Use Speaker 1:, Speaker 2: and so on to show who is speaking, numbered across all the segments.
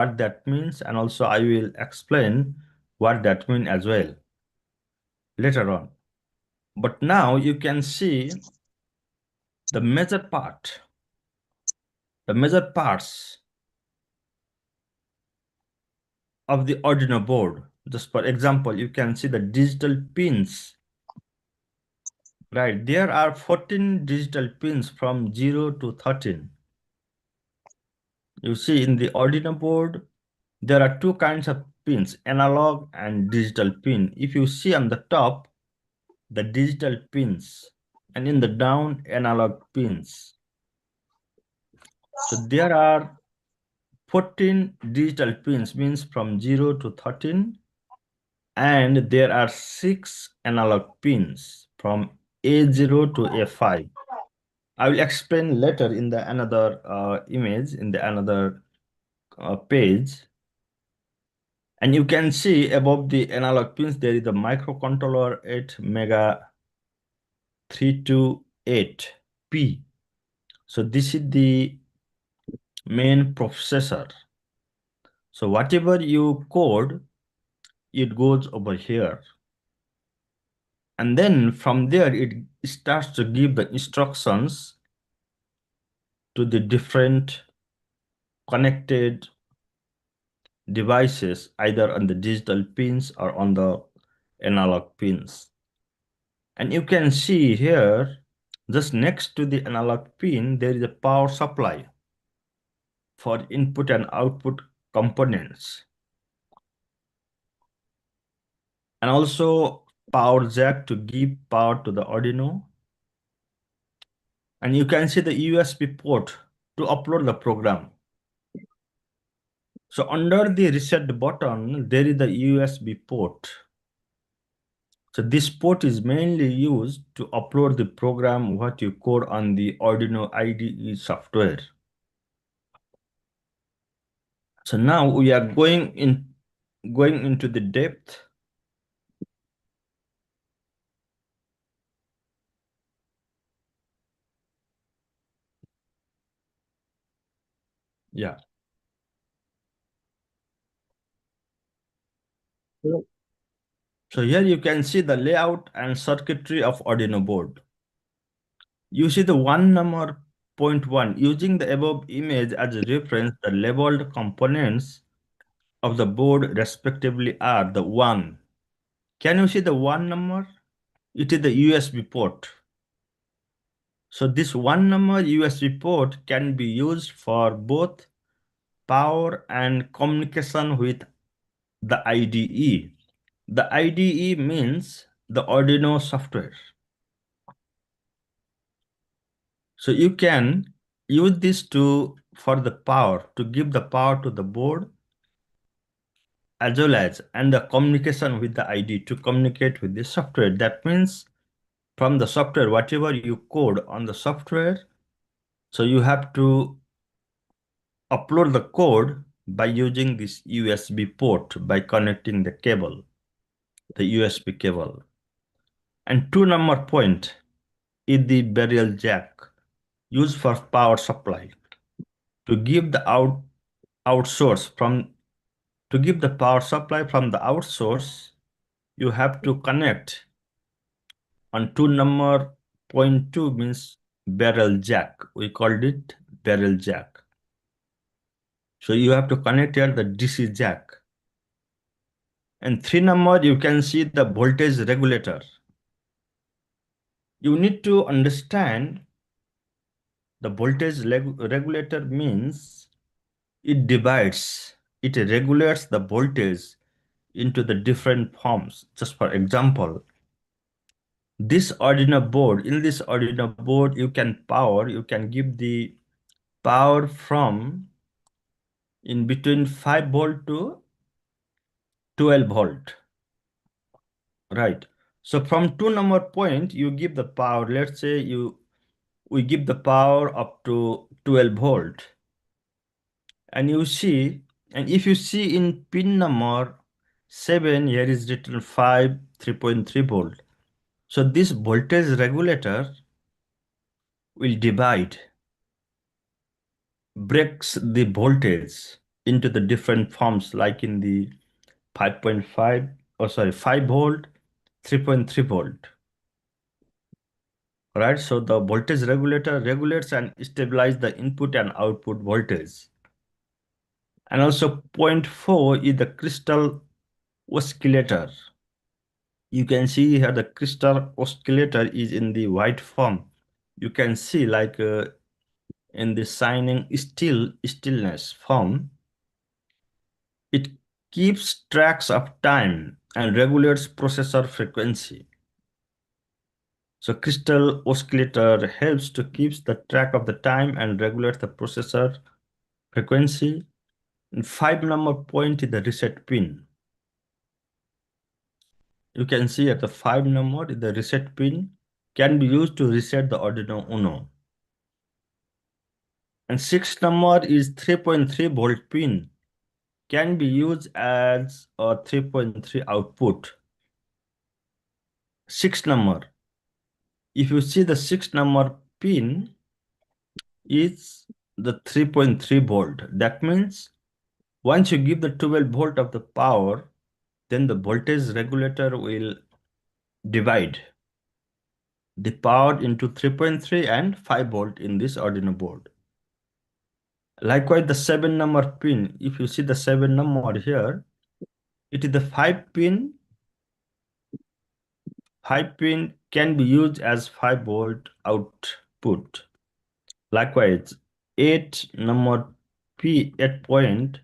Speaker 1: what that means, and also I will explain what that means as well later on. But now you can see the major part, the major parts of the Arduino board. Just for example, you can see the digital pins. Right, there are 14 digital pins from 0 to 13. You see in the Arduino board, there are two kinds of pins, analog and digital pin. If you see on the top, the digital pins, and in the down, analog pins. So there are 14 digital pins, means from 0 to 13, and there are 6 analog pins from A0 to A5. I will explain later in the another image, in the another page. And you can see above the analog pins, there is a microcontroller 8 mega 328P. So this is the main processor. So whatever you code, it goes over here. And then from there, it starts to give the instructions to the different connected devices, either on the digital pins or on the analog pins. And you can see here, just next to the analog pin, there is a power supply for input and output components. And also power jack to give power to the Arduino. And you can see the USB port to upload the program. So under the reset button, there is the USB port. So this port is mainly used to upload the program what you code on the Arduino IDE software. So now we are going into the depth. Yeah. So here you can see the layout and circuitry of Arduino board. You see the one number 0.1. Using the above image as a reference, the labeled components of the board respectively are the 1. Can you see the 1 number? It is the USB port. So this 1 number USB port can be used for both power and communication with the IDE. The IDE means the Arduino software. So you can use this for the power, to give the power to the board, as well as and the communication with the IDE to communicate with the software. That means from the software, whatever you code on the software, so you have to upload the code by using this USB port, by connecting the cable, the USB cable. And 2 number point is the barrel jack used for power supply to give the outsource from, to give the power supply from the outsource. You have to connect on 2 number point 2, means barrel jack. We called it barrel jack. So you have to connect here the DC jack. And 3 number, you can see the voltage regulator. You need to understand the voltage regulator means it divides, it regulates the voltage into the different forms. Just for example, this Arduino board, in this Arduino board, you can give the power from in between 5 volt to 12 volt, right? So from 2 number point, you give the power, let's say we give the power up to 12 volt. And you see, and if you see in pin number 7, here is written 5, 3.3 volt. So this voltage regulator will divide, breaks the voltage into the different forms like in the 5.5, oh sorry, 5 volt, 3.3 volt. Right, so the voltage regulator regulates and stabilizes the input and output voltage. And also point 4 is the crystal oscillator. You can see here the crystal oscillator is in the white form. You can see like in the shining stillness form, it keeps tracks of time and regulates processor frequency. So crystal oscillator helps to keep the track of the time and regulates the processor frequency. And 5 number point is the reset pin. You can see at the 5 number the reset pin can be used to reset the Arduino Uno. And 6 number is 3.3 volt pin can be used as a 3.3 output. 6 number. If you see the 6 number pin is the 3.3 volt. That means once you give the 12 volt of the power, then the voltage regulator will divide the power into 3.3 and 5 volt in this Arduino board. Likewise, the 7 number pin, if you see the 7 number here, it is the 5 pin. 5 pin can be used as 5 volt output. Likewise, 8 number P 8 point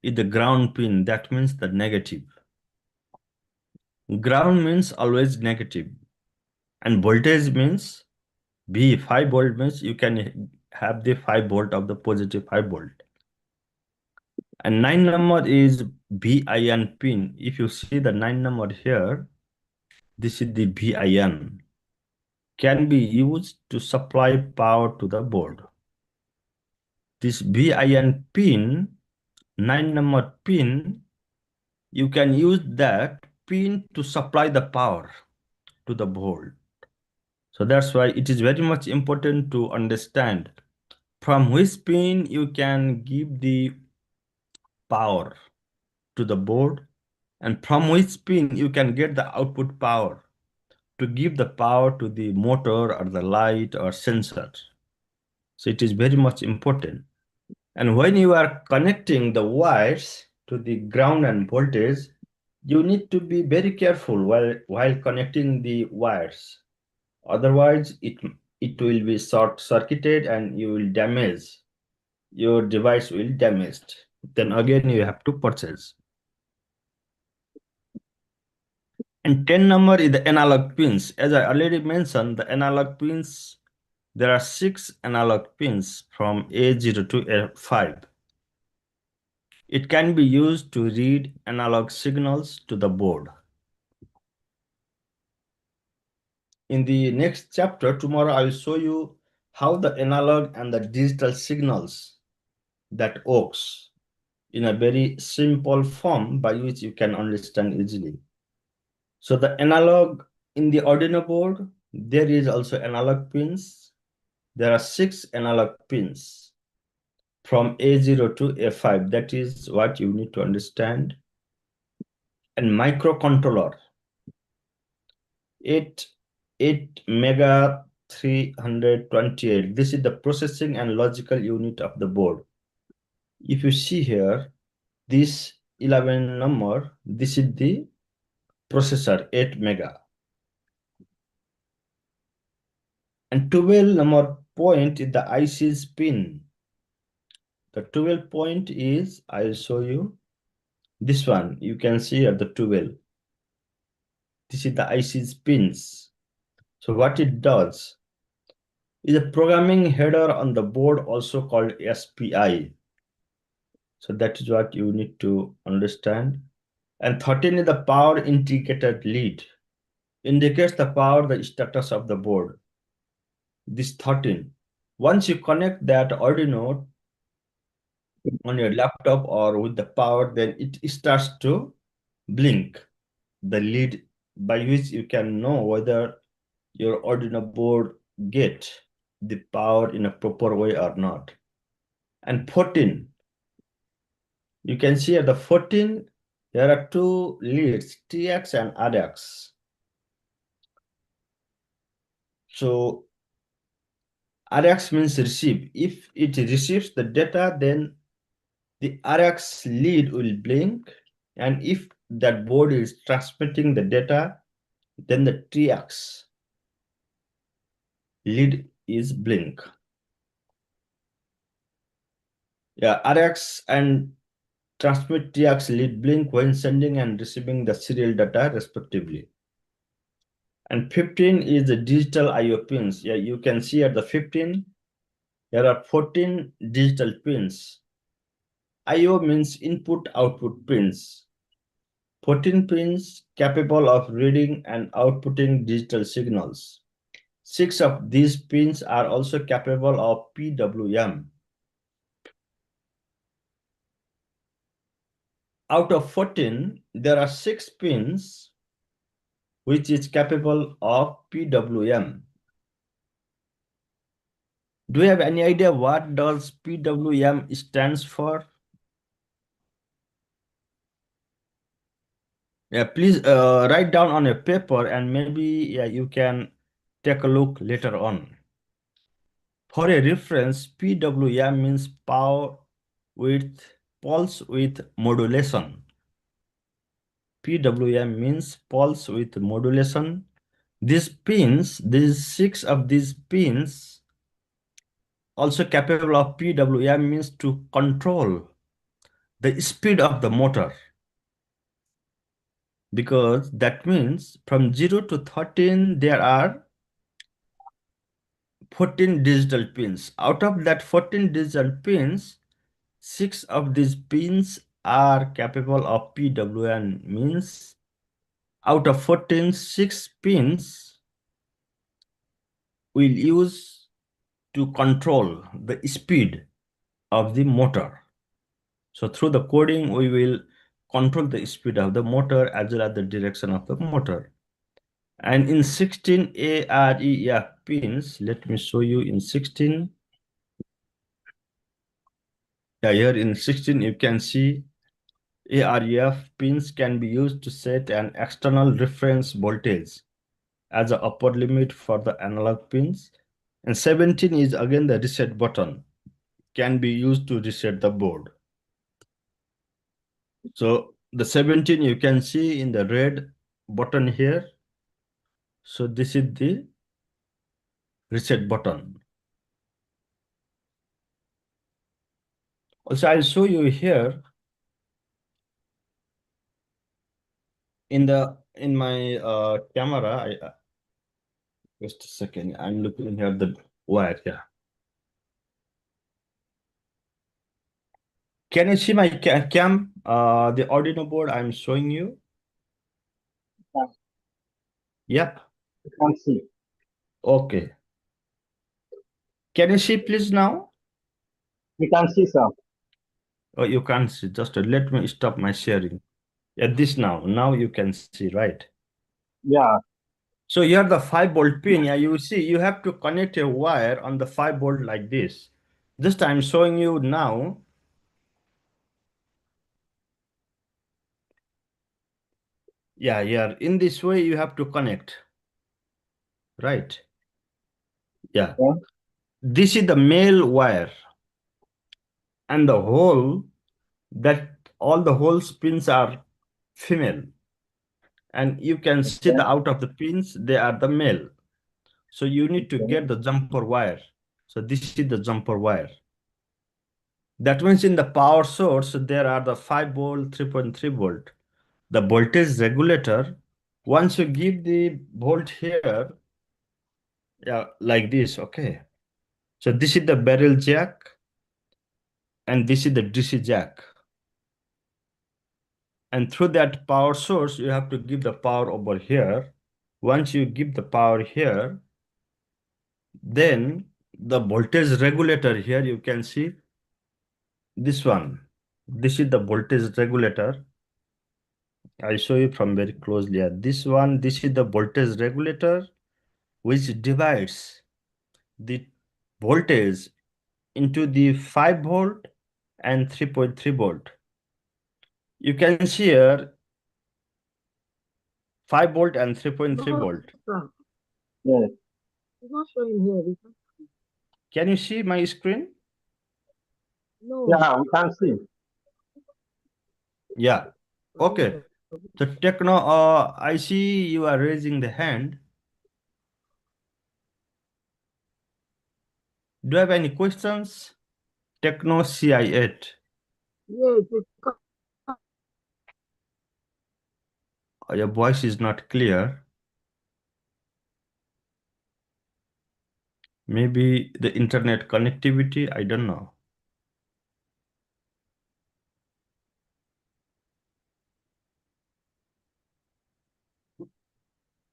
Speaker 1: is the ground pin. That means the negative. Ground means always negative, and voltage means B 5 volt means you can have the 5 volt of the positive 5 volt. And 9 number is VIN pin. If you see the 9 number here, this is the VIN. Can be used to supply power to the board. This VIN pin, 9 number pin, you can use that pin to supply the power to the board. So that's why it is very much important to understand from which pin you can give the power to the board and from which pin you can get the output power to give the power to the motor or the light or sensor. So it is very much important. And when you are connecting the wires to the ground and voltage, you need to be very careful while connecting the wires. Otherwise, it will be short circuited and you will damage, your device will damaged. Then again, you have to purchase. And 10 number is the analog pins. As I already mentioned, the analog pins, there are 6 analog pins from A0 to A5. It can be used to read analog signals to the board. In the next chapter, tomorrow, I will show you how the analog and the digital signals that works in a very simple form by which you can understand easily. So the analog in the Arduino board, there is also analog pins. There are 6 analog pins from A0 to A5. That is what you need to understand. And microcontroller, 8 mega 328. This is the processing and logical unit of the board. If you see here, this 11 number, this is the processor 8 mega. And 12 number point is the IC's pin. The 12 point is, I'll show you this one. You can see at the 12. This is the IC's pins. So what it does is a programming header on the board, also called SPI. So that is what you need to understand. And 13 is the power indicator lead. Indicates the power, the status of the board. This 13. Once you connect that Arduino on your laptop or with the power, then it starts to blink the lead by which you can know whether your Arduino board get the power in a proper way or not. And 14 You can see at the 14, there are two leads, TX and RX. So RX means receive. If it receives the data, then the RX lead will blink. And if that board is transmitting the data, then the TX lead is blink. Yeah, RX and transmit TX lead blink when sending and receiving the serial data respectively. And 15 is the digital IO pins. Yeah, you can see at the 15, there are 14 digital pins. IO means input output pins. 14 pins capable of reading and outputting digital signals. 6 of these pins are also capable of PWM. Out of 14, there are 6 pins which is capable of PWM. Do you have any idea what does PWM stands for? Yeah, please write down on a paper and maybe you can take a look later on. For a reference, PWM means power with pulse with modulation. PWM means pulse with modulation. These 6 of these pins also capable of PWM means to control the speed of the motor, because that means from 0 to 13 there are 14 digital pins. Out of that 14 digital pins, 6 of these pins are capable of PWM, means out of 14, 6 pins will use to control the speed of the motor. So through the coding, we will control the speed of the motor as well as the direction of the motor. And in 16 AREF pins, let me show you in 16. Yeah, here in 16, you can see AREF pins can be used to set an external reference voltage as an upper limit for the analog pins. And 17 is again the reset button, can be used to reset the board. So the 17 you can see in the red button here. So this is the reset button. Also, I'll show you here in my camera. Just a second. I'm looking here the wire. Yeah. Can you see my cam? The Arduino board I'm showing you.
Speaker 2: Yeah,
Speaker 1: Yeah.
Speaker 2: you can see.
Speaker 1: Okay. Can you see please now?
Speaker 2: You can see, sir.
Speaker 1: Oh, you can't see. Just let me stop my sharing. Yeah, this now. Now you can see, right?
Speaker 2: Yeah.
Speaker 1: So you have the 5-volt pin. Yeah, you see, you have to connect a wire on the 5-volt like this. Just I'm showing you now. Yeah, yeah. In this way, you have to connect, right? Yeah.
Speaker 2: Yeah.
Speaker 1: This is the male wire, and the hole that all the holes pins are female, and you can see
Speaker 2: Okay.
Speaker 1: the out of the pins they are the male. So you need to
Speaker 2: Okay.
Speaker 1: get the jumper wire. So this is the jumper wire. That means in the power source, there are the 5-volt, 3.3-volt. The voltage regulator, once you give the volt here, yeah, like this, okay. So this is the barrel jack, and this is the DC jack. And through that power source, you have to give the power over here. Once you give the power here, then the voltage regulator here, you can see this one. This is the voltage regulator. I'll show you from very closely. Yeah. This is the voltage regulator, which divides the voltage into the 5-volt and 3.3 volt. You can see here 5 volt and 3.3
Speaker 3: No,
Speaker 1: volt.
Speaker 3: sir.
Speaker 2: Yes.
Speaker 3: It's not showing here.
Speaker 1: Can you see my screen?
Speaker 3: No.
Speaker 2: Yeah, we can see.
Speaker 1: Yeah. Okay.
Speaker 3: Yeah.
Speaker 1: So Techno, I see you are raising the hand. Do you have any questions? Techno CI8.
Speaker 3: Yes, it's
Speaker 1: Your voice is not clear. Maybe the internet connectivity, I don't know.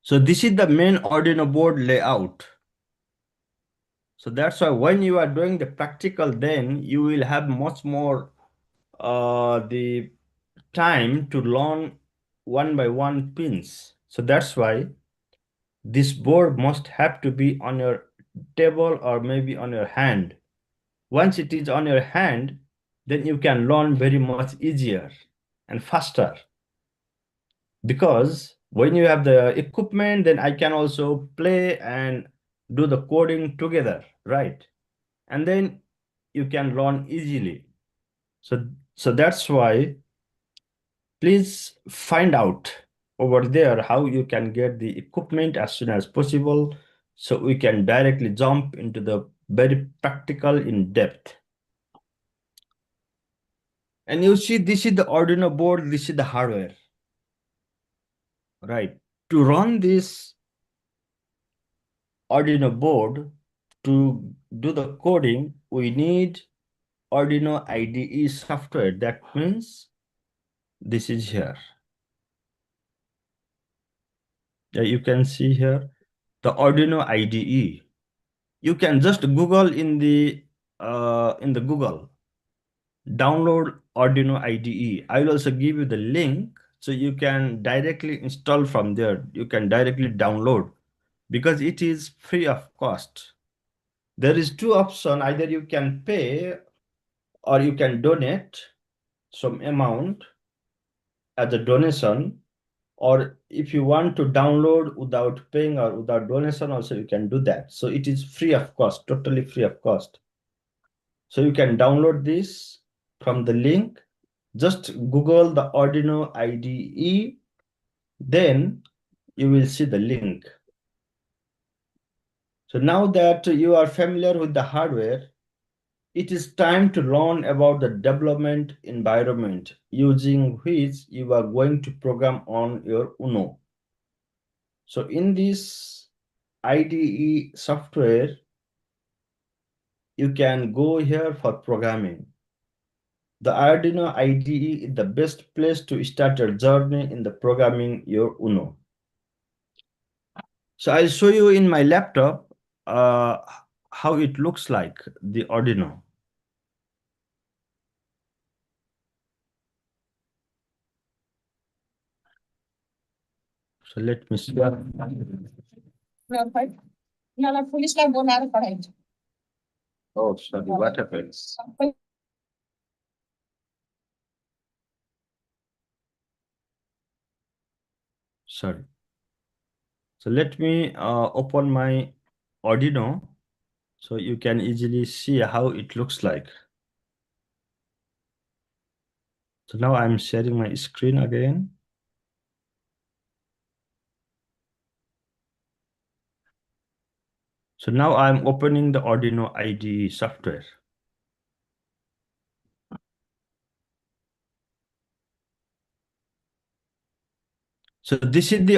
Speaker 1: So this is the main Arduino board layout. So that's why when you are doing the practical, then you will have much more the time to learn one by one pins. So that's why this board must have to be on your table or maybe on your hand. Once it is on your hand, then you can learn very much easier and faster. Because when you have the equipment, then I can also play and do the coding together, right? And then you can learn easily. So that's why please find out over there how you can get the equipment as soon as possible so we can directly jump into the very practical in depth. And you see, this is the Arduino board, this is the hardware, right? To run this Arduino board, to do the coding, we need Arduino IDE software. That means this is here. Yeah, you can see here the Arduino IDE. You can just Google in the Google, download Arduino IDE. I will also give you the link so you can directly install from there. You can directly download because it is free of cost. There is two options, either you can pay or you can donate some amount as a donation, or if you want to download without paying or without donation also you can do that. So it is free of cost, totally free of cost. So you can download this from the link. Just Google the Arduino IDE, then you will see the link. So now that you are familiar with the hardware, it is time to learn about the development environment using which you are going to program on your UNO. So in this IDE software, you can go here for programming. The Arduino IDE is the best place to start your journey in the programming your UNO. So I'll show you in my laptop how it looks like, the Arduino. So let me see. Oh, sorry, what happened? Sorry. So let me open my Arduino so you can easily see how it looks like. So now I'm sharing my screen again. So now I'm opening the Arduino IDE software. So this is the